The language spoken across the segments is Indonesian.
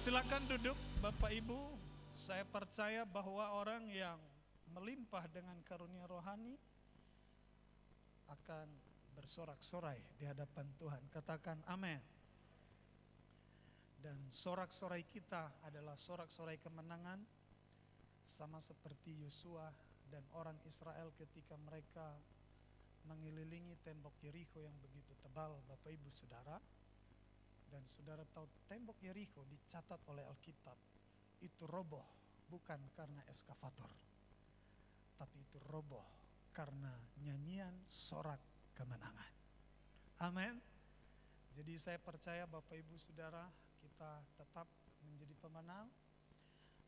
Silakan duduk Bapak Ibu. Saya percaya bahwa orang yang melimpah dengan karunia rohani akan bersorak-sorai di hadapan Tuhan. Katakan amin. Dan sorak-sorai kita adalah sorak-sorai kemenangan, sama seperti Yosua dan orang Israel ketika mereka mengelilingi tembok Yerikho yang begitu tebal, Bapak Ibu Saudara. Dan saudara tahu tembok Yerikho dicatat oleh Alkitab itu roboh bukan karena eskavator, tapi itu roboh karena nyanyian sorak kemenangan. Amin. Jadi saya percaya Bapak Ibu Saudara, kita tetap menjadi pemenang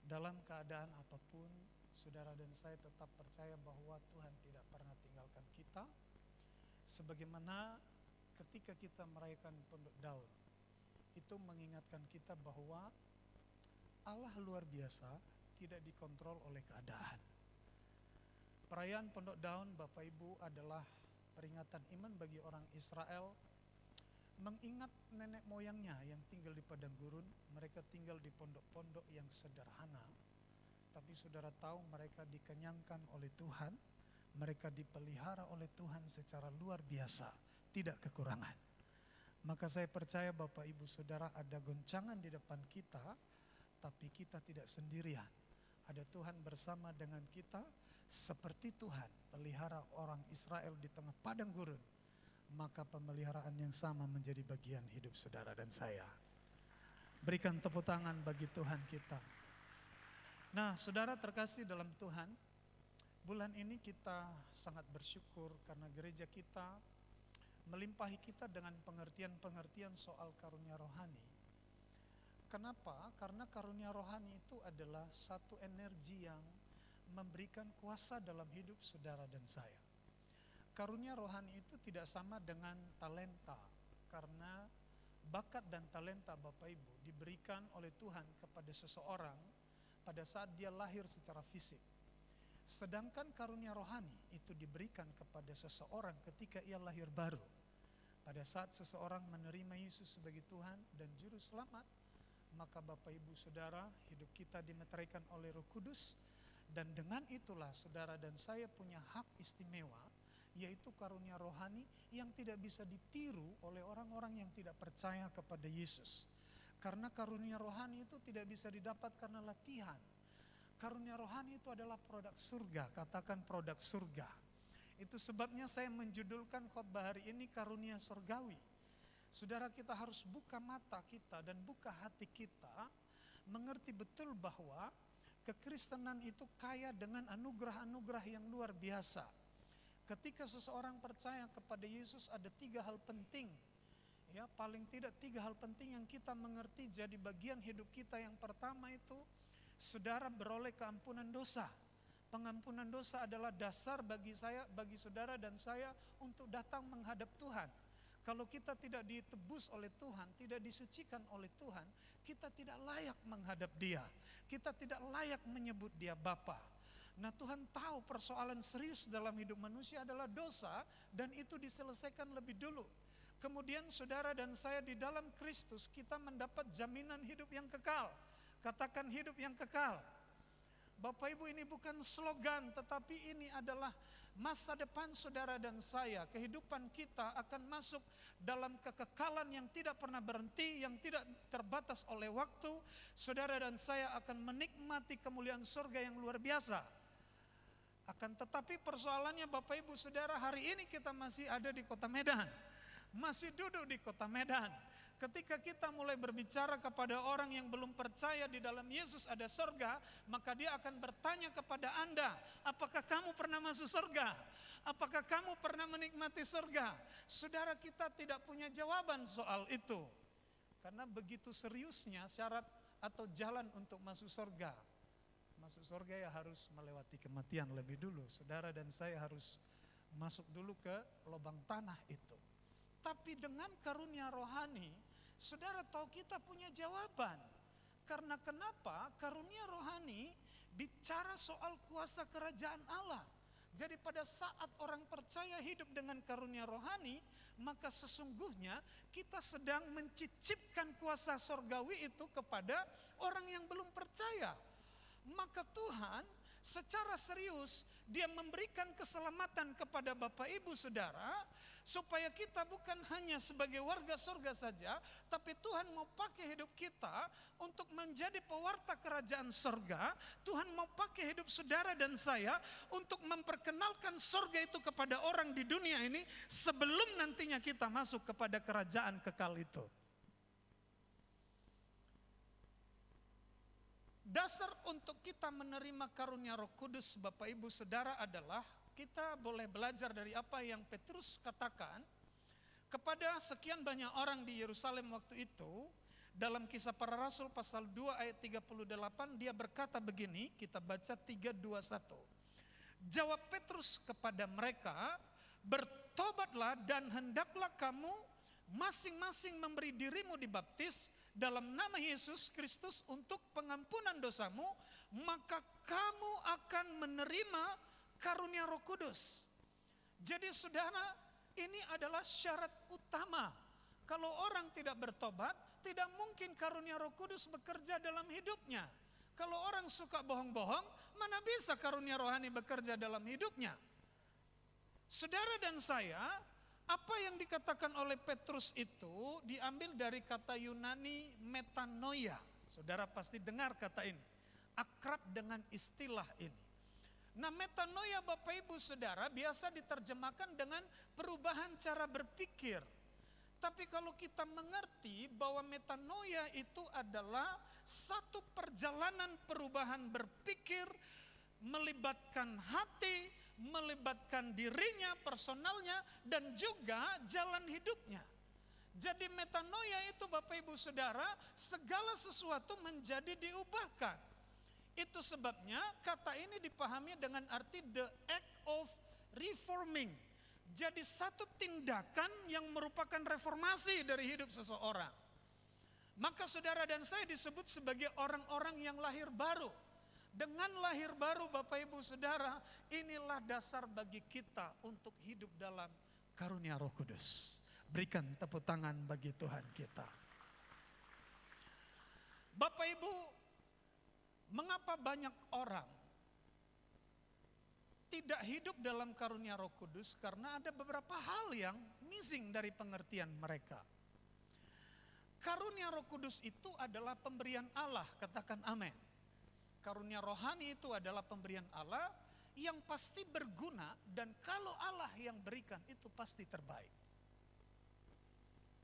dalam keadaan apapun. Saudara dan saya tetap percaya bahwa Tuhan tidak pernah tinggalkan kita. Sebagaimana ketika kita merayakan Pondok Daun, itu mengingatkan kita bahwa Allah luar biasa, tidak dikontrol oleh keadaan. Perayaan Pondok Daun Bapak Ibu adalah peringatan iman bagi orang Israel, mengingat nenek moyangnya yang tinggal di padang gurun. Mereka tinggal di pondok-pondok yang sederhana, tapi saudara tahu mereka dikenyangkan oleh Tuhan, mereka dipelihara oleh Tuhan secara luar biasa, tidak kekurangan. Maka saya percaya Bapak Ibu Saudara, ada goncangan di depan kita, tapi kita tidak sendirian. Ada Tuhan bersama dengan kita, seperti Tuhan pelihara orang Israel di tengah padang gurun. Maka pemeliharaan yang sama menjadi bagian hidup saudara dan saya. Berikan tepuk tangan bagi Tuhan kita. Nah, saudara terkasih dalam Tuhan, bulan ini kita sangat bersyukur karena gereja kita melimpahi kita dengan pengertian-pengertian soal karunia rohani. Kenapa? Karena karunia rohani itu adalah satu energi yang memberikan kuasa dalam hidup saudara dan saya. Karunia rohani itu tidak sama dengan talenta, karena bakat dan talenta Bapak Ibu diberikan oleh Tuhan kepada seseorang pada saat dia lahir secara fisik. Sedangkan karunia rohani itu diberikan kepada seseorang ketika ia lahir baru. Pada saat seseorang menerima Yesus sebagai Tuhan dan Juru Selamat, maka Bapak Ibu Saudara, hidup kita dimeteraikan oleh Roh Kudus. Dan dengan itulah saudara dan saya punya hak istimewa, yaitu karunia rohani yang tidak bisa ditiru oleh orang-orang yang tidak percaya kepada Yesus. Karena karunia rohani itu tidak bisa didapat karena latihan. Karunia rohani itu adalah produk surga, katakan produk surga. Itu sebabnya saya menjudulkan khotbah hari ini karunia surgawi. Saudara, kita harus buka mata kita dan buka hati kita, mengerti betul bahwa kekristenan itu kaya dengan anugerah-anugerah yang luar biasa. Ketika seseorang percaya kepada Yesus, ada 3 hal penting. Ya, paling tidak 3 hal penting yang kita mengerti jadi bagian hidup kita. Yang pertama itu, saudara beroleh keampunan dosa. Pengampunan dosa adalah dasar bagi saya, bagi saudara dan saya untuk datang menghadap Tuhan. Kalau kita tidak ditebus oleh Tuhan, tidak disucikan oleh Tuhan, kita tidak layak menghadap Dia. Kita tidak layak menyebut Dia Bapa. Nah, Tuhan tahu persoalan serius dalam hidup manusia adalah dosa, dan itu diselesaikan lebih dulu. Kemudian saudara dan saya di dalam Kristus, kita mendapat jaminan hidup yang kekal. Katakan hidup yang kekal. Bapak Ibu, ini bukan slogan, tetapi ini adalah masa depan saudara dan saya. Kehidupan kita akan masuk dalam kekekalan yang tidak pernah berhenti, yang tidak terbatas oleh waktu. Saudara dan saya akan menikmati kemuliaan surga yang luar biasa. Akan tetapi persoalannya Bapak Ibu Saudara, hari ini kita masih ada di kota Medan. Masih duduk di kota Medan. Ketika kita mulai berbicara kepada orang yang belum percaya di dalam Yesus ada surga, maka dia akan bertanya kepada Anda, apakah kamu pernah masuk surga? Apakah kamu pernah menikmati surga? Saudara, kita tidak punya jawaban soal itu. Karena begitu seriusnya syarat atau jalan untuk masuk surga. Masuk surga ya harus melewati kematian lebih dulu. Saudara dan saya harus masuk dulu ke lubang tanah itu. Tapi dengan karunia rohani, saudara tahu kita punya jawaban. Karena kenapa? Karunia rohani bicara soal kuasa kerajaan Allah. Jadi pada saat orang percaya hidup dengan karunia rohani, maka sesungguhnya kita sedang mencicipkan kuasa sorgawi itu kepada orang yang belum percaya. Maka Tuhan secara serius dia memberikan keselamatan kepada Bapak Ibu Saudara, supaya kita bukan hanya sebagai warga surga saja, tapi Tuhan mau pakai hidup kita untuk menjadi pewarta kerajaan surga. Tuhan mau pakai hidup saudara dan saya untuk memperkenalkan surga itu kepada orang di dunia ini sebelum nantinya kita masuk kepada kerajaan kekal itu. Dasar untuk kita menerima karunia Roh Kudus, Bapak Ibu Saudara, adalah kita boleh belajar dari apa yang Petrus katakan kepada sekian banyak orang di Yerusalem waktu itu. Dalam Kisah Para Rasul pasal 2 ayat 38 dia berkata begini, kita baca 3:21. Jawab Petrus kepada mereka, bertobatlah dan hendaklah kamu masing-masing memberi dirimu dibaptis dalam nama Yesus Kristus untuk pengampunan dosamu, maka kamu akan menerima karunia Roh Kudus. Jadi saudara, ini adalah syarat utama. Kalau orang tidak bertobat, tidak mungkin karunia Roh Kudus bekerja dalam hidupnya. Kalau orang suka bohong-bohong, mana bisa karunia rohani bekerja dalam hidupnya? Saudara dan saya, apa yang dikatakan oleh Petrus itu diambil dari kata Yunani metanoia. Saudara pasti dengar kata ini, akrab dengan istilah ini. Nah, metanoia Bapak Ibu Saudara biasa diterjemahkan dengan perubahan cara berpikir. Tapi kalau kita mengerti bahwa metanoia itu adalah satu perjalanan perubahan berpikir, melibatkan hati, melibatkan dirinya, personalnya, dan juga jalan hidupnya. Jadi metanoia itu Bapak Ibu Saudara, segala sesuatu menjadi diubahkan. Itu sebabnya kata ini dipahami dengan arti the act of reforming. Jadi satu tindakan yang merupakan reformasi dari hidup seseorang. Maka saudara dan saya disebut sebagai orang-orang yang lahir baru. Dengan lahir baru Bapak Ibu Saudara, inilah dasar bagi kita untuk hidup dalam karunia Roh Kudus. Berikan tepuk tangan bagi Tuhan kita. Bapak Ibu, mengapa banyak orang tidak hidup dalam karunia Roh Kudus? Karena ada beberapa hal yang missing dari pengertian mereka. Karunia Roh Kudus itu adalah pemberian Allah, katakan amin. Karunia rohani itu adalah pemberian Allah yang pasti berguna, dan kalau Allah yang berikan itu pasti terbaik.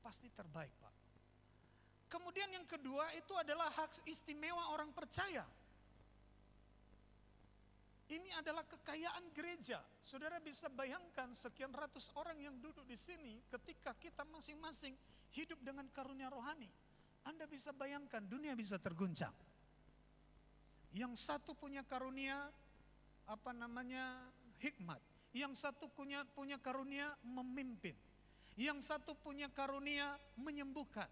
Pasti terbaik, Pak. Kemudian yang kedua itu adalah hak istimewa orang percaya. Ini adalah kekayaan gereja. Saudara bisa bayangkan sekian ratus orang yang duduk di sini ketika kita masing-masing hidup dengan karunia rohani. Anda bisa bayangkan dunia bisa terguncang. Yang satu punya karunia hikmat. Yang satu punya karunia memimpin. Yang satu punya karunia menyembuhkan.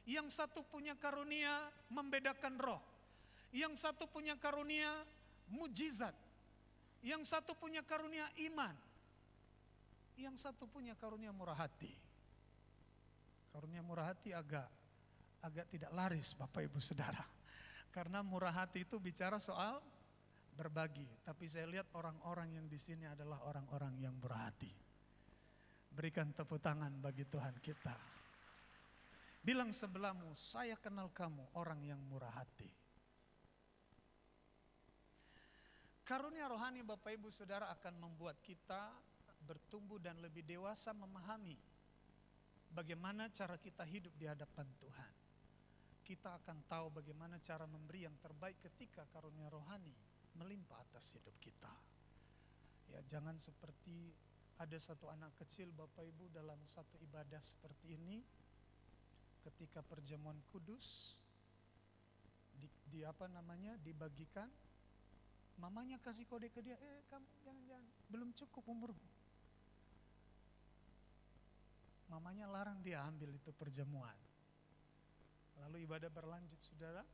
Yang satu punya karunia membedakan roh. Yang satu punya karunia mujizat. Yang satu punya karunia iman. Yang satu punya karunia murah hati. Karunia murah hati agak tidak laris Bapak Ibu Saudara. Karena murah hati itu bicara soal berbagi. Tapi saya lihat orang-orang yang di sini adalah orang-orang yang murah hati. Berikan tepuk tangan bagi Tuhan kita. Bilang sebelahmu, saya kenal kamu orang yang murah hati. Karunia rohani Bapak Ibu Saudara akan membuat kita bertumbuh dan lebih dewasa memahami bagaimana cara kita hidup di hadapan Tuhan. Kita akan tahu bagaimana cara memberi yang terbaik ketika karunia rohani melimpah atas hidup kita. Ya, jangan seperti ada satu anak kecil Bapak Ibu dalam satu ibadah seperti ini, ketika perjamuan kudus dibagikan, mamanya kasih kode ke dia, kamu jangan, belum cukup umurmu. Mamanya larang dia ambil itu perjamuan. Lalu ibadah berlanjut saudara.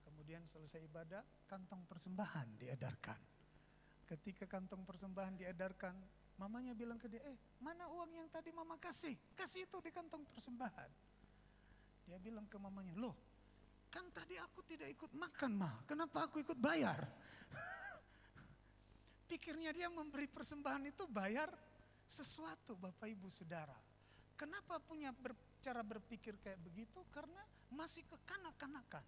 Kemudian selesai ibadah, kantong persembahan diedarkan. Ketika kantong persembahan diedarkan, mamanya bilang ke dia, mana uang yang tadi mama kasih? Kasih itu di kantong persembahan. Dia bilang ke mamanya, loh kan tadi aku tidak ikut makan ma, kenapa aku ikut bayar? Pikirnya dia memberi persembahan itu bayar sesuatu, Bapak Ibu Saudara. Kenapa punya cara berpikir kayak begitu? Karena masih kekanak-kanakan.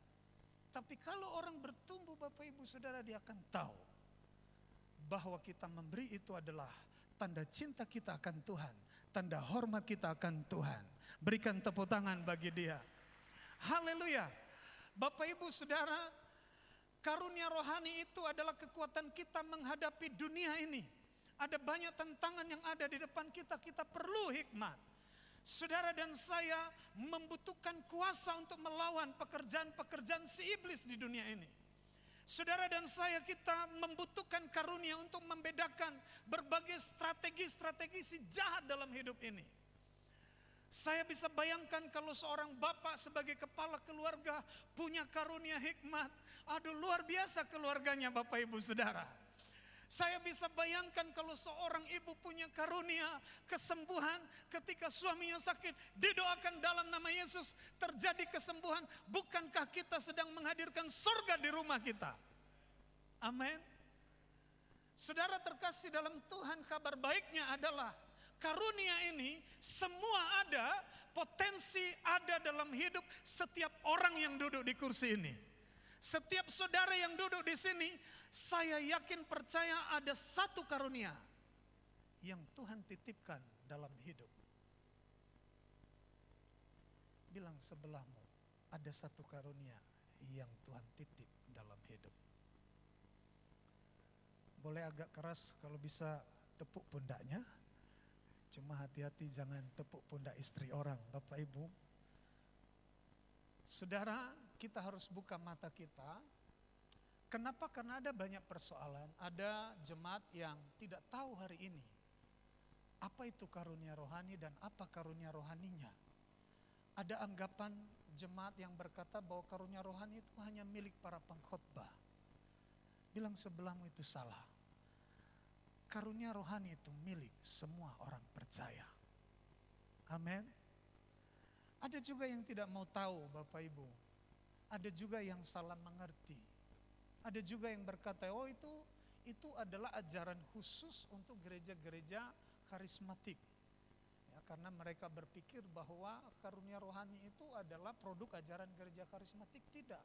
Tapi kalau orang bertumbuh Bapak Ibu Saudara, dia akan tahu bahwa kita memberi itu adalah tanda cinta kita akan Tuhan, tanda hormat kita akan Tuhan. Berikan tepuk tangan bagi dia. Haleluya. Bapak Ibu Saudara, karunia rohani itu adalah kekuatan kita menghadapi dunia ini. Ada banyak tantangan yang ada di depan kita, kita perlu hikmat. Saudara dan saya membutuhkan kuasa untuk melawan pekerjaan-pekerjaan si iblis di dunia ini. Saudara dan saya, kita membutuhkan karunia untuk membedakan berbagai strategi-strategi si jahat dalam hidup ini. Saya bisa bayangkan kalau seorang bapak sebagai kepala keluarga punya karunia hikmat. Aduh, luar biasa keluarganya Bapak Ibu Saudara. Saya bisa bayangkan kalau seorang ibu punya karunia kesembuhan ketika suaminya sakit, didoakan dalam nama Yesus terjadi kesembuhan. Bukankah kita sedang menghadirkan surga di rumah kita? Amin. Saudara terkasih dalam Tuhan, kabar baiknya adalah karunia ini semua ada, potensi ada dalam hidup setiap orang yang duduk di kursi ini. Setiap saudara yang duduk di sini, saya yakin percaya ada satu karunia yang Tuhan titipkan dalam hidup. Bilang sebelahmu, ada satu karunia yang Tuhan titip dalam hidup. Boleh agak keras kalau bisa tepuk pundaknya. Cuma hati-hati jangan tepuk pundak istri orang, Bapak Ibu. Saudara, kita harus buka mata kita. Kenapa? Karena ada banyak persoalan. Ada jemaat yang tidak tahu hari ini apa itu karunia rohani dan apa karunia rohaninya. Ada anggapan jemaat yang berkata bahwa karunia rohani itu hanya milik para pengkhotbah. Bilang sebelahmu itu salah. Karunia rohani itu milik semua orang percaya. Amin. Ada juga yang tidak mau tahu Bapak Ibu. Ada juga yang salah mengerti. Ada juga yang berkata, oh itu adalah ajaran khusus untuk gereja-gereja karismatik. Ya, karena mereka berpikir bahwa karunia rohani itu adalah produk ajaran gereja karismatik. Tidak.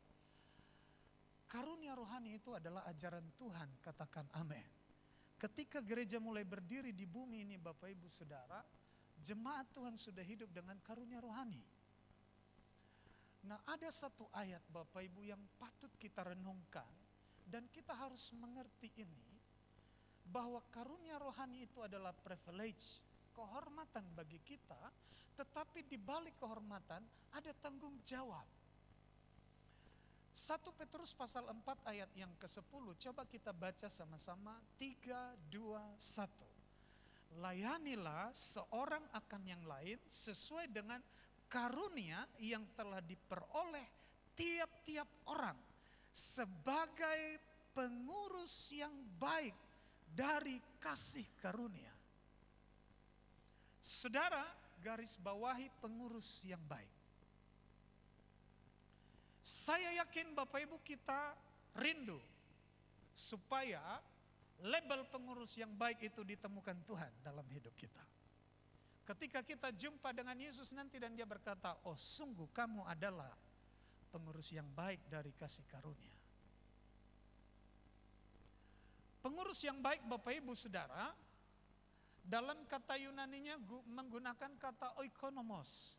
Karunia rohani itu adalah ajaran Tuhan, katakan amin. Ketika gereja mulai berdiri di bumi ini Bapak Ibu Saudara, jemaat Tuhan sudah hidup dengan karunia rohani. Nah, ada satu ayat Bapak Ibu yang patut kita renungkan dan kita harus mengerti ini, bahwa karunia rohani itu adalah privilege, kehormatan bagi kita, tetapi di balik kehormatan ada tanggung jawab. 1 Petrus pasal 4 ayat yang ke-10, coba kita baca sama-sama, 3, 2, 1. Layanilah seorang akan yang lain sesuai dengan karunia yang telah diperoleh tiap-tiap orang sebagai pengurus yang baik dari kasih karunia. Saudara, garis bawahi pengurus yang baik. Saya yakin Bapak Ibu kita rindu supaya label pengurus yang baik itu ditemukan Tuhan dalam hidup kita. Ketika kita jumpa dengan Yesus nanti dan dia berkata, oh sungguh kamu adalah pengurus yang baik dari kasih karunia. Pengurus yang baik Bapak Ibu Saudara, dalam kata Yunaninya menggunakan kata oikonomos.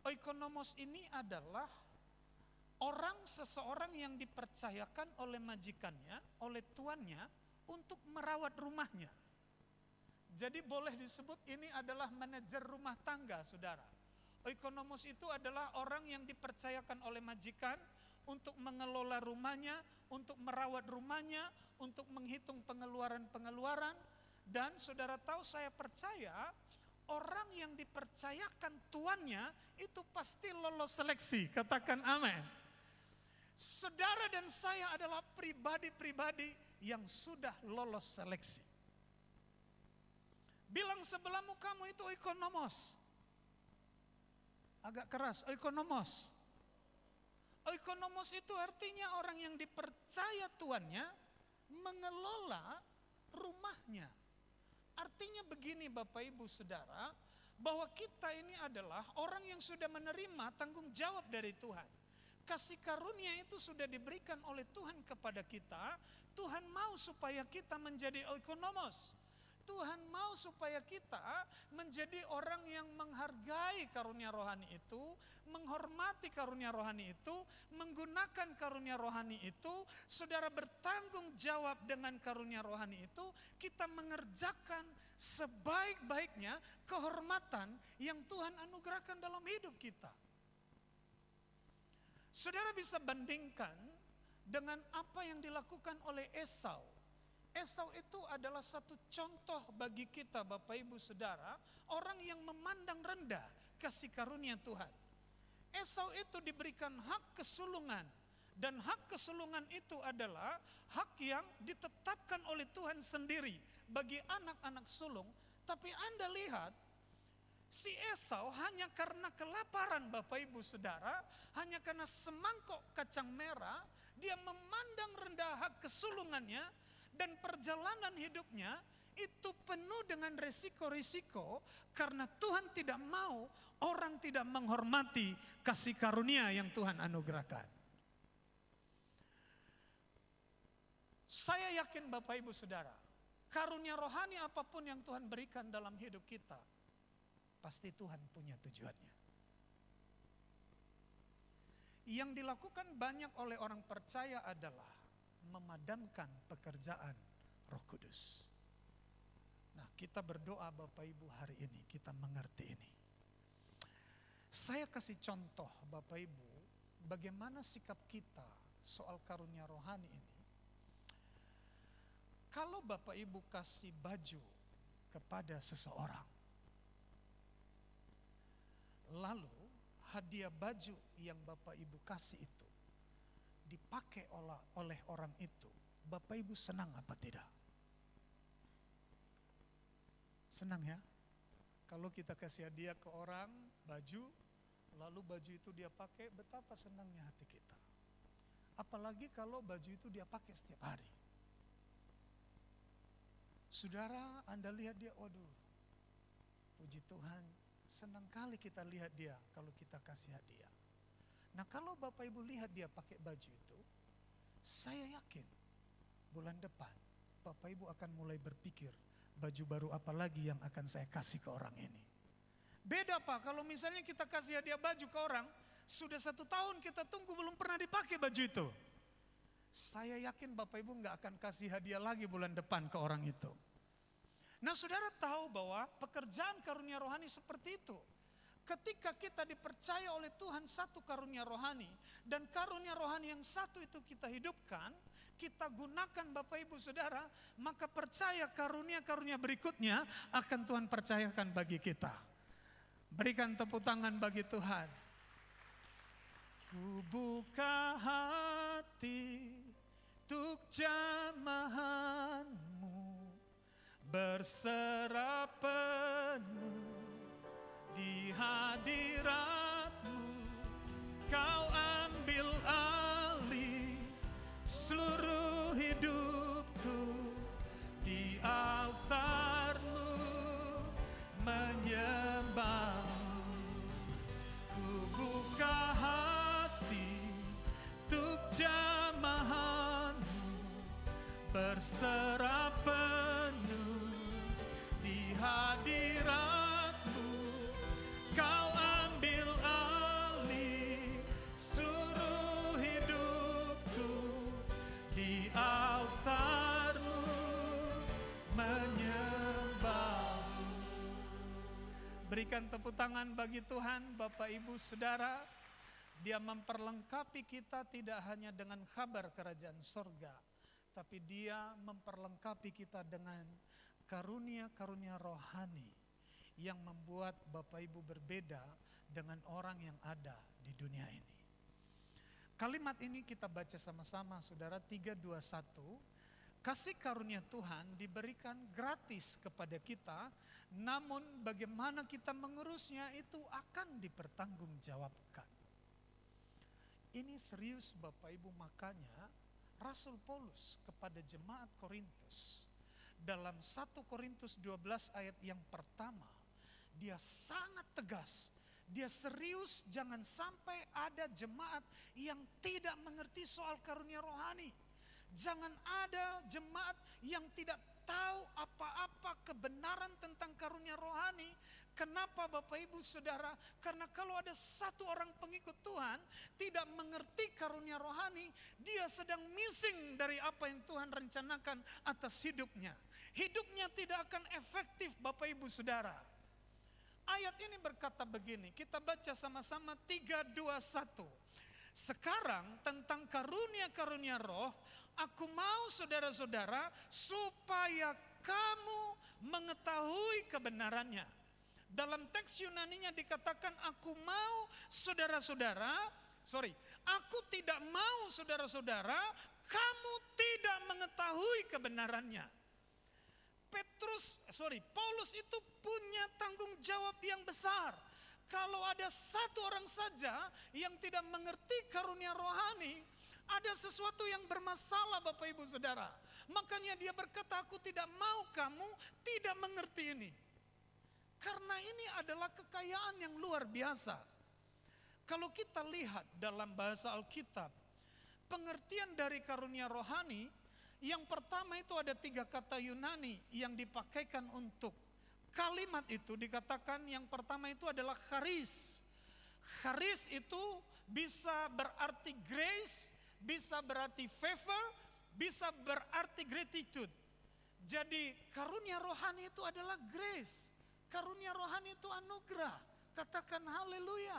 Oikonomos ini adalah seseorang yang dipercayakan oleh majikannya, oleh tuannya untuk merawat rumahnya. Jadi boleh disebut ini adalah manajer rumah tangga, saudara. Oikonomos itu adalah orang yang dipercayakan oleh majikan untuk mengelola rumahnya, untuk merawat rumahnya, untuk menghitung pengeluaran-pengeluaran. Dan saudara tahu, saya percaya orang yang dipercayakan tuannya itu pasti lolos seleksi, katakan amin. Saudara dan saya adalah pribadi-pribadi yang sudah lolos seleksi. Bilang sebelahmu, kamu itu oikonomos. Agak keras, oikonomos. Oikonomos itu artinya orang yang dipercaya tuannya mengelola rumahnya. Artinya begini Bapak Ibu Saudara, bahwa kita ini adalah orang yang sudah menerima tanggung jawab dari Tuhan. Kasih karunia itu sudah diberikan oleh Tuhan kepada kita. Tuhan mau supaya kita menjadi oikonomos. Tuhan mau supaya kita menjadi orang yang menghargai karunia rohani itu, menghormati karunia rohani itu, menggunakan karunia rohani itu. Saudara bertanggung jawab dengan karunia rohani itu, kita mengerjakan sebaik-baiknya kehormatan yang Tuhan anugerahkan dalam hidup kita. Saudara bisa bandingkan dengan apa yang dilakukan oleh Esau. Esau itu adalah satu contoh bagi kita Bapak Ibu Saudara, orang yang memandang rendah kasih karunia Tuhan. Esau itu diberikan hak kesulungan, dan hak kesulungan itu adalah hak yang ditetapkan oleh Tuhan sendiri bagi anak-anak sulung. Tapi Anda lihat, si Esau hanya karena kelaparan Bapak Ibu Saudara, hanya karena semangkok kacang merah, dia memandang rendah hak kesulungannya. Dan perjalanan hidupnya itu penuh dengan risiko-risiko, karena Tuhan tidak mau orang tidak menghormati kasih karunia yang Tuhan anugerahkan. Saya yakin Bapak Ibu Saudara, karunia rohani apapun yang Tuhan berikan dalam hidup kita, pasti Tuhan punya tujuannya. Yang dilakukan banyak oleh orang percaya adalah memadamkan pekerjaan Roh Kudus. Nah, kita berdoa Bapak Ibu hari ini, kita mengerti ini. Saya kasih contoh Bapak Ibu, bagaimana sikap kita soal karunia rohani ini. Kalau Bapak Ibu kasih baju kepada seseorang, lalu hadiah baju yang Bapak Ibu kasih itu dipakai oleh orang itu, Bapak Ibu senang apa tidak? Senang ya? Kalau kita kasih hadiah ke orang baju, lalu baju itu dia pakai, betapa senangnya hati kita. Apalagi kalau baju itu dia pakai setiap hari. Saudara, Anda lihat dia, waduh, puji Tuhan, senang kali kita lihat dia kalau kita kasih hadiah. Nah, kalau Bapak Ibu lihat dia pakai baju itu, saya yakin bulan depan Bapak Ibu akan mulai berpikir, baju baru apa lagi yang akan saya kasih ke orang ini. Beda Pak, kalau misalnya kita kasih hadiah baju ke orang, sudah 1 tahun kita tunggu belum pernah dipakai baju itu. Saya yakin Bapak Ibu gak akan kasih hadiah lagi bulan depan ke orang itu. Nah, saudara tahu bahwa pekerjaan karunia rohani seperti itu. Ketika kita dipercaya oleh Tuhan satu karunia rohani, dan karunia rohani yang satu itu kita hidupkan, kita gunakan Bapak Ibu Saudara, maka percaya karunia-karunia berikutnya akan Tuhan percayakan bagi kita. Berikan tepuk tangan bagi Tuhan. Ku buka hati untuk jamahanmu, berserah penuh di hadiratmu. Kau ambil alih seluruh hidupku, di altarmu menyembahmu. Ku buka hati untuk jamahanmu, berserah penuh di hadiratmu. Kau ambil alih seluruh hidupku, di altarmu menyembahmu. Berikan tepuk tangan bagi Tuhan Bapak Ibu Saudara. Dia memperlengkapi kita tidak hanya dengan kabar kerajaan sorga, tapi dia memperlengkapi kita dengan karunia-karunia rohani yang membuat Bapak Ibu berbeda dengan orang yang ada di dunia ini. Kalimat ini kita baca sama-sama, saudara. 3, 2, 1. Kasih karunia Tuhan diberikan gratis kepada kita, namun bagaimana kita mengurusnya itu akan dipertanggungjawabkan. Ini serius Bapak Ibu, makanya Rasul Paulus kepada jemaat Korintus dalam 1 Korintus 12 ayat yang pertama, dia sangat tegas, dia serius, jangan sampai ada jemaat yang tidak mengerti soal karunia rohani. Jangan ada jemaat yang tidak tahu apa-apa kebenaran tentang karunia rohani. Kenapa Bapak Ibu Saudara? Karena kalau ada satu orang pengikut Tuhan tidak mengerti karunia rohani, dia sedang missing dari apa yang Tuhan rencanakan atas hidupnya. Hidupnya tidak akan efektif Bapak Ibu Saudara. Ayat ini berkata begini, kita baca sama-sama 3, 2, 1. Sekarang tentang karunia-karunia roh, aku mau saudara-saudara supaya kamu mengetahui kebenarannya. Dalam teks Yunaninya dikatakan aku mau saudara-saudara, aku tidak mau saudara-saudara kamu tidak mengetahui kebenarannya. Paulus itu punya tanggung jawab yang besar. Kalau ada satu orang saja yang tidak mengerti karunia rohani, ada sesuatu yang bermasalah Bapak Ibu Saudara. Makanya dia berkata, aku tidak mau kamu tidak mengerti ini. Karena ini adalah kekayaan yang luar biasa. Kalau kita lihat dalam bahasa Alkitab, pengertian dari karunia rohani, yang pertama itu ada 3 kata Yunani yang dipakaikan untuk kalimat itu. Dikatakan yang pertama itu adalah charis. Charis itu bisa berarti grace, bisa berarti favor, bisa berarti gratitude. Jadi karunia rohani itu adalah grace. Karunia rohani itu anugerah. Katakan haleluya.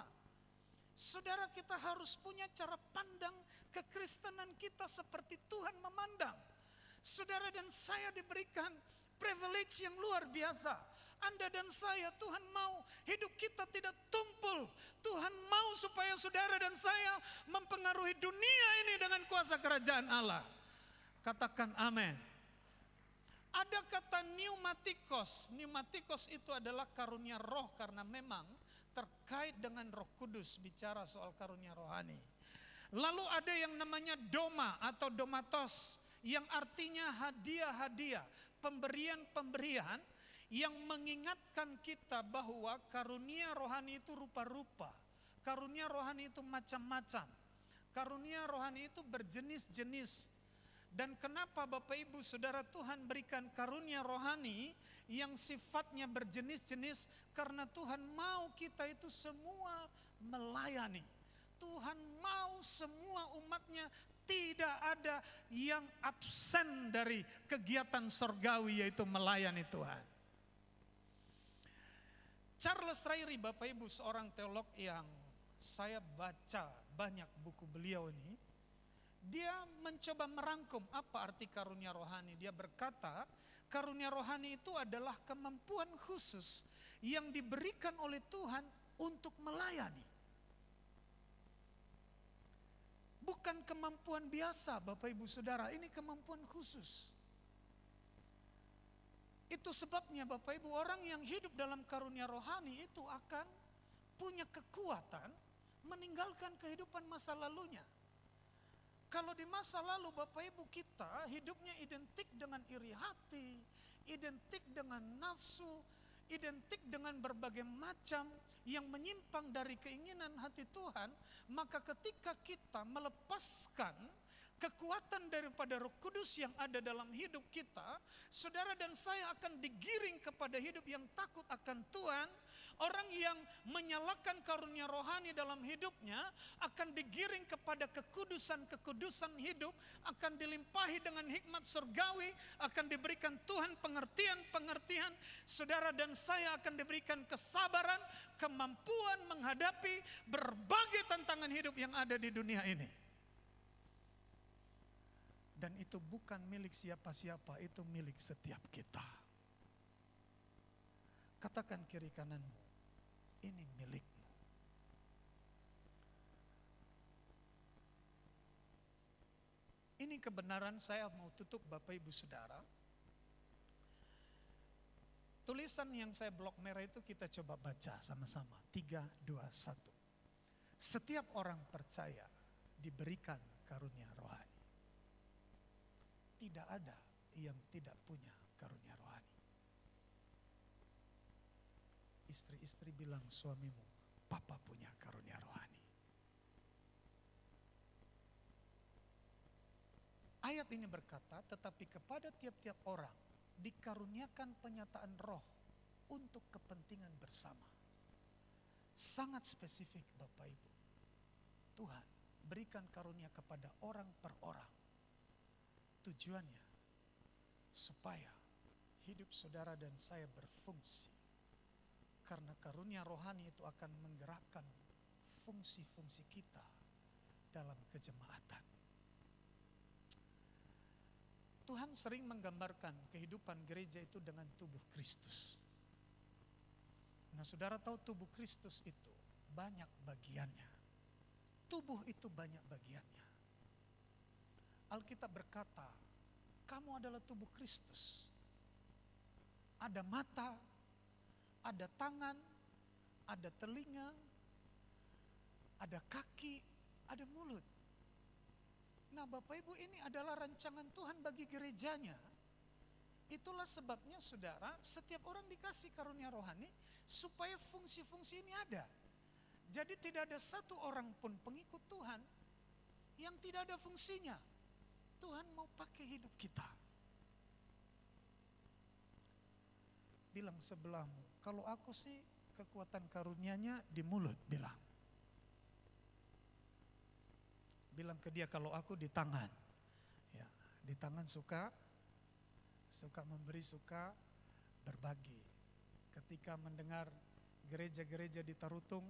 Saudara, kita harus punya cara pandang kekristenan kita seperti Tuhan memandang. Saudara dan saya diberikan privilege yang luar biasa. Anda dan saya, Tuhan mau hidup kita tidak tumpul. Tuhan mau supaya saudara dan saya mempengaruhi dunia ini dengan kuasa kerajaan Allah. Katakan amin. Ada kata pneumatikos. Pneumatikos itu adalah karunia roh karena memang terkait dengan Roh Kudus bicara soal karunia rohani. Lalu ada yang namanya doma atau domatos yang artinya hadiah-hadiah, pemberian-pemberian yang mengingatkan kita bahwa karunia rohani itu rupa-rupa. Karunia rohani itu macam-macam. Karunia rohani itu berjenis-jenis. Dan kenapa Bapak Ibu Saudara Tuhan berikan karunia rohani yang sifatnya berjenis-jenis? Karena Tuhan mau kita itu semua melayani. Tuhan mau semua umatnya tidak ada yang absen dari kegiatan sorgawi yaitu melayani Tuhan. Charles Ryrie Bapak Ibu seorang teolog yang saya baca banyak buku beliau ini. Dia mencoba merangkum apa arti karunia rohani. Dia berkata karunia rohani itu adalah kemampuan khusus yang diberikan oleh Tuhan untuk melayani. Bukan kemampuan biasa Bapak Ibu Saudara, ini kemampuan khusus. Itu sebabnya Bapak Ibu, orang yang hidup dalam karunia rohani itu akan punya kekuatan meninggalkan kehidupan masa lalunya. Kalau di masa lalu Bapak Ibu kita hidupnya identik dengan iri hati, identik dengan nafsu, identik dengan berbagai macam yang menyimpang dari keinginan hati Tuhan, maka ketika kita melepaskan kekuatan daripada Roh Kudus yang ada dalam hidup kita, saudara dan saya akan digiring kepada hidup yang takut akan Tuhan. Orang yang menyalakan karunia rohani dalam hidupnya akan digiring kepada kekudusan-kekudusan hidup, akan dilimpahi dengan hikmat surgawi, akan diberikan Tuhan pengertian-pengertian. Saudara dan saya akan diberikan kesabaran, kemampuan menghadapi berbagai tantangan hidup yang ada di dunia ini. Dan itu bukan milik siapa-siapa, itu milik setiap kita. Katakan kiri kananmu, ini milikmu. Ini Ini kebenaran, saya mau tutup Bapak Ibu Saudara. Tulisan yang saya blok merah itu kita coba baca sama-sama. 3, 2, 1. Setiap orang percaya diberikan karunia rohani. Tidak ada yang tidak punya karunia rohani. Istri-istri bilang suamimu, papa punya karunia rohani. Ayat ini berkata, tetapi kepada tiap-tiap orang dikaruniakan penyataan roh untuk kepentingan bersama. Sangat spesifik Bapak Ibu. Tuhan berikan karunia kepada orang per orang. Tujuannya supaya hidup saudara dan saya berfungsi. Karena karunia rohani itu akan menggerakkan fungsi-fungsi kita dalam kejemaatan. Tuhan sering menggambarkan kehidupan gereja itu dengan tubuh Kristus. Nah, saudara tahu tubuh Kristus itu banyak bagiannya. Tubuh itu banyak bagiannya. Alkitab berkata, kamu adalah tubuh Kristus. Ada mata, ada tangan, ada telinga, ada kaki, ada mulut. Nah Bapak Ibu, ini adalah rancangan Tuhan bagi gerejanya. Itulah sebabnya saudara, setiap orang dikasih karunia rohani supaya fungsi-fungsi ini ada. Jadi tidak ada satu orang pun pengikut Tuhan yang tidak ada fungsinya. Tuhan mau pakai hidup kita. Bilang sebelahmu, kalau aku sih kekuatan karunianya di mulut, bilang. Bilang ke dia, kalau aku di tangan. Ya, di tangan suka memberi, suka berbagi. Ketika mendengar gereja-gereja di Tarutung,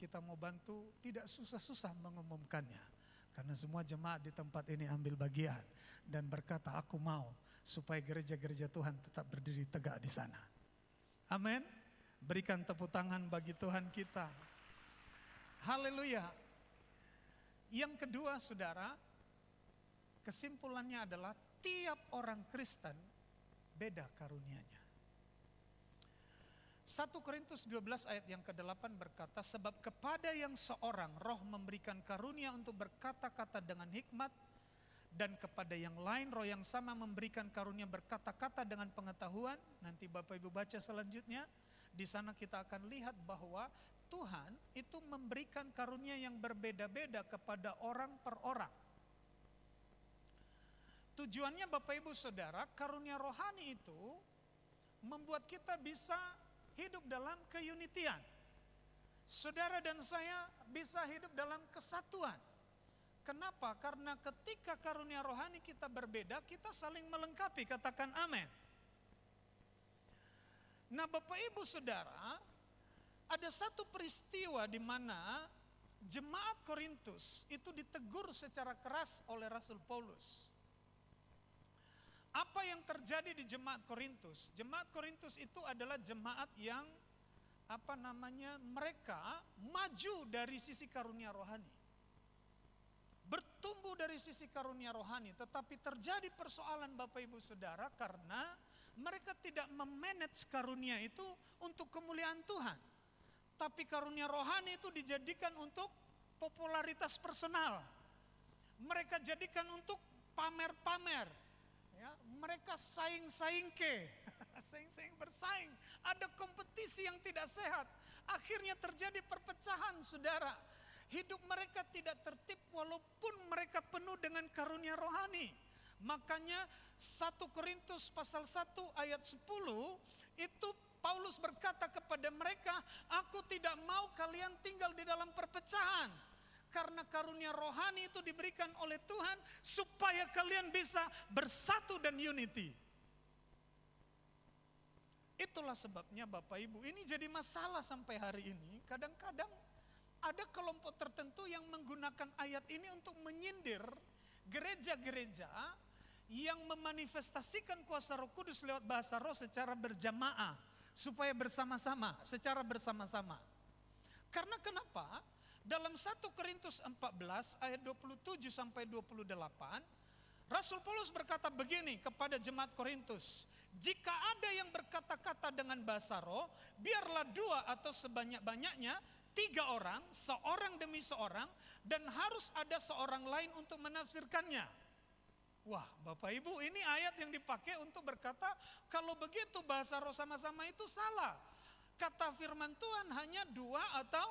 kita mau bantu, tidak susah-susah mengumumkannya. Karena semua jemaat di tempat ini ambil bagian dan berkata, aku mau supaya gereja-gereja Tuhan tetap berdiri tegak di sana. Amin. Berikan tepuk tangan bagi Tuhan kita. Haleluya. Yang kedua saudara, kesimpulannya adalah tiap orang Kristen beda karunianya. 1 Korintus 12 ayat yang ke-8 berkata, sebab kepada yang seorang roh memberikan karunia untuk berkata-kata dengan hikmat, dan kepada yang lain roh yang sama memberikan karunia berkata-kata dengan pengetahuan. Nanti Bapak Ibu baca selanjutnya, di sana kita akan lihat bahwa Tuhan itu memberikan karunia yang berbeda-beda kepada orang per orang. Tujuannya Bapak Ibu Saudara, karunia rohani itu membuat kita bisa hidup dalam keunitian. Saudara dan saya bisa hidup dalam kesatuan. Kenapa? Karena ketika karunia rohani kita berbeda, kita saling melengkapi, katakan amin. Nah Bapak Ibu Saudara, ada satu peristiwa di mana jemaat Korintus itu ditegur secara keras oleh Rasul Paulus. Apa yang terjadi di jemaat Korintus? Jemaat Korintus itu adalah jemaat yang mereka maju dari sisi karunia rohani. Bertumbuh dari sisi karunia rohani, tetapi terjadi persoalan Bapak Ibu Saudara karena mereka tidak memanage karunia itu untuk kemuliaan Tuhan. Tapi karunia rohani itu dijadikan untuk popularitas personal. Mereka jadikan untuk pamer-pamer. Ya, mereka saing-saing saing-saing bersaing. Ada kompetisi yang tidak sehat. Akhirnya terjadi perpecahan saudara. Hidup mereka tidak tertib walaupun mereka penuh dengan karunia rohani. Makanya 1 Korintus pasal 1 ayat 10 itu Paulus berkata kepada mereka, aku tidak mau kalian tinggal di dalam perpecahan. Karena karunia rohani itu diberikan oleh Tuhan supaya kalian bisa bersatu dan unity. Itulah sebabnya Bapak Ibu, ini jadi masalah sampai hari ini. Kadang-kadang ada kelompok tertentu yang menggunakan ayat ini untuk menyindir gereja-gereja yang memanifestasikan kuasa Roh Kudus lewat bahasa roh secara berjamaah. Supaya bersama-sama, secara bersama-sama. Karena kenapa? Dalam 1 Korintus 14 ayat 27 sampai 28, Rasul Paulus berkata begini kepada jemaat Korintus, jika ada yang berkata-kata dengan bahasa roh, biarlah 2 atau sebanyak-banyaknya 3 orang, seorang demi seorang, dan harus ada seorang lain untuk menafsirkannya. Wah, Bapak Ibu, ini ayat yang dipakai untuk berkata, kalau begitu bahasa roh sama-sama itu salah. Kata firman Tuhan hanya 2 atau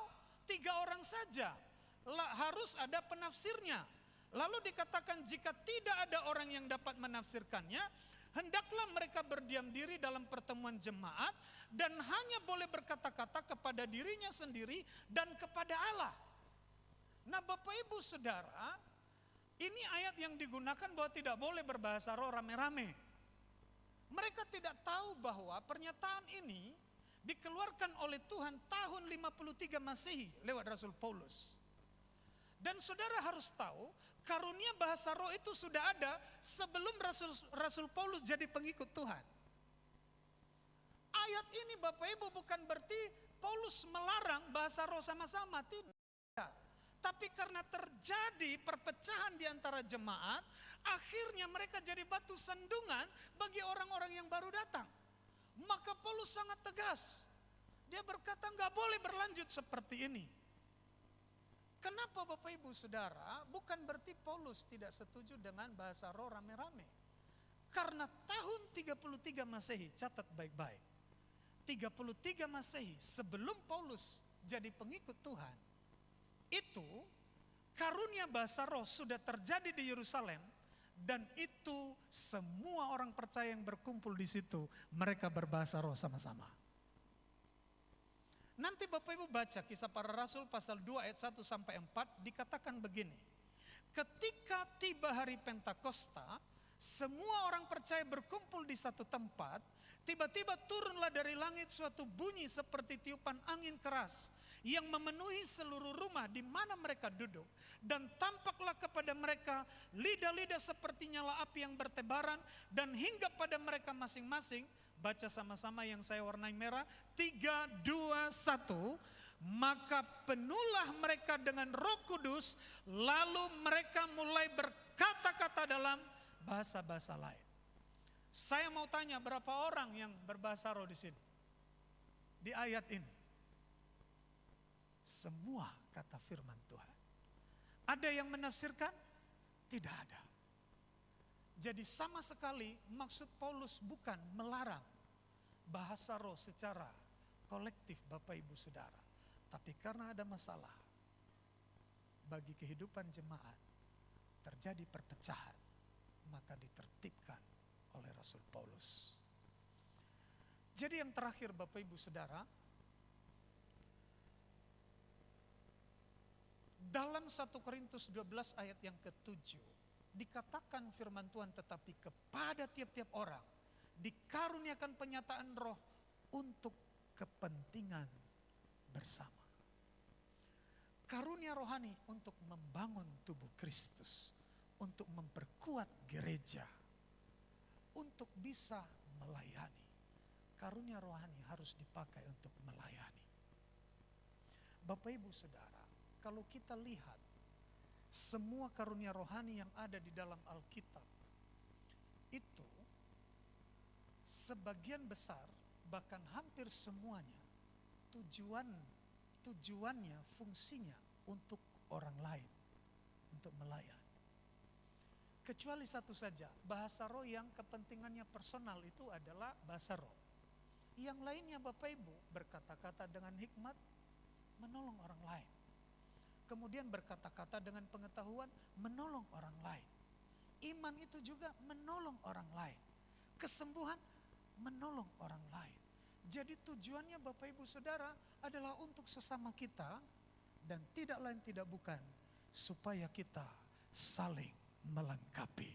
3 orang saja. Harus ada penafsirnya. Lalu dikatakan jika tidak ada orang yang dapat menafsirkannya, hendaklah mereka berdiam diri dalam pertemuan jemaat dan hanya boleh berkata-kata kepada dirinya sendiri dan kepada Allah. Nah, Bapak Ibu Saudara, ini ayat yang digunakan bahwa tidak boleh berbahasa roh rame-rame. Mereka tidak tahu bahwa pernyataan ini dikeluarkan oleh Tuhan tahun 53 Masehi lewat Rasul Paulus. Dan saudara harus tahu, karunia bahasa roh itu sudah ada sebelum Rasul Paulus jadi pengikut Tuhan. Ayat ini Bapak Ibu bukan berarti Paulus melarang bahasa roh sama-sama, tidak. Tapi karena terjadi perpecahan di antara jemaat, akhirnya mereka jadi batu sandungan bagi orang-orang yang baru datang. Maka Paulus sangat tegas. Dia berkata nggak boleh berlanjut seperti ini. Kenapa Bapak Ibu Saudara? Bukan berarti Paulus tidak setuju dengan bahasa roh rame-rame. Karena tahun 33 Masehi, catat baik-baik. 33 Masehi sebelum Paulus jadi pengikut Tuhan, itu karunia bahasa roh sudah terjadi di Yerusalem, dan itu semua orang percaya yang berkumpul di situ, mereka berbahasa roh sama-sama. Nanti Bapak Ibu baca Kisah Para Rasul pasal 2 ayat 1 sampai 4, dikatakan begini. Ketika tiba hari Pentakosta, semua orang percaya berkumpul di satu tempat, tiba-tiba turunlah dari langit suatu bunyi seperti tiupan angin keras yang memenuhi seluruh rumah di mana mereka duduk, dan tampaklah kepada mereka lidah-lidah seperti nyala api yang bertebaran dan hinggap pada mereka masing-masing. Baca sama-sama yang saya warnai merah. 3, 2, 1. Maka penuhlah mereka dengan Roh Kudus, lalu mereka mulai berkata-kata dalam bahasa-bahasa lain. Saya mau tanya, berapa orang yang berbahasa roh di sini? Di ayat ini. Semua kata firman Tuhan. Ada yang menafsirkan? Tidak ada. Jadi sama sekali maksud Paulus bukan melarang bahasa roh secara kolektif Bapak Ibu Saudara. Tapi karena ada masalah bagi kehidupan jemaat, terjadi perpecahan, maka ditertibkan oleh Rasul Paulus. Jadi yang terakhir Bapak Ibu Saudara, dalam 1 Korintus 12 ayat yang ke-7, dikatakan firman Tuhan, tetapi kepada tiap-tiap orang dikaruniakan penyataan roh untuk kepentingan bersama. Karunia rohani untuk membangun tubuh Kristus, untuk memperkuat gereja, untuk bisa melayani. Karunia rohani harus dipakai untuk melayani. Bapak Ibu Saudara, kalau kita lihat semua karunia rohani yang ada di dalam Alkitab, itu sebagian besar, bahkan hampir semuanya, tujuannya, fungsinya untuk orang lain, untuk melayani. Kecuali satu saja, bahasa roh yang kepentingannya personal itu adalah bahasa roh. Yang lainnya Bapak Ibu berkata-kata dengan hikmat, menolong orang lain. Kemudian berkata-kata dengan pengetahuan, menolong orang lain. Iman itu juga menolong orang lain. Kesembuhan, menolong orang lain. Jadi tujuannya Bapak Ibu Saudara adalah untuk sesama kita, dan tidak lain tidak bukan, supaya kita saling melengkapi.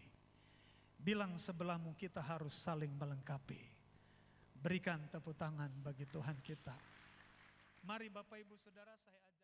Bilang sebelahmu, kita harus saling melengkapi. Berikan tepuk tangan bagi Tuhan kita. Mari Bapak Ibu Saudara, saya ajak.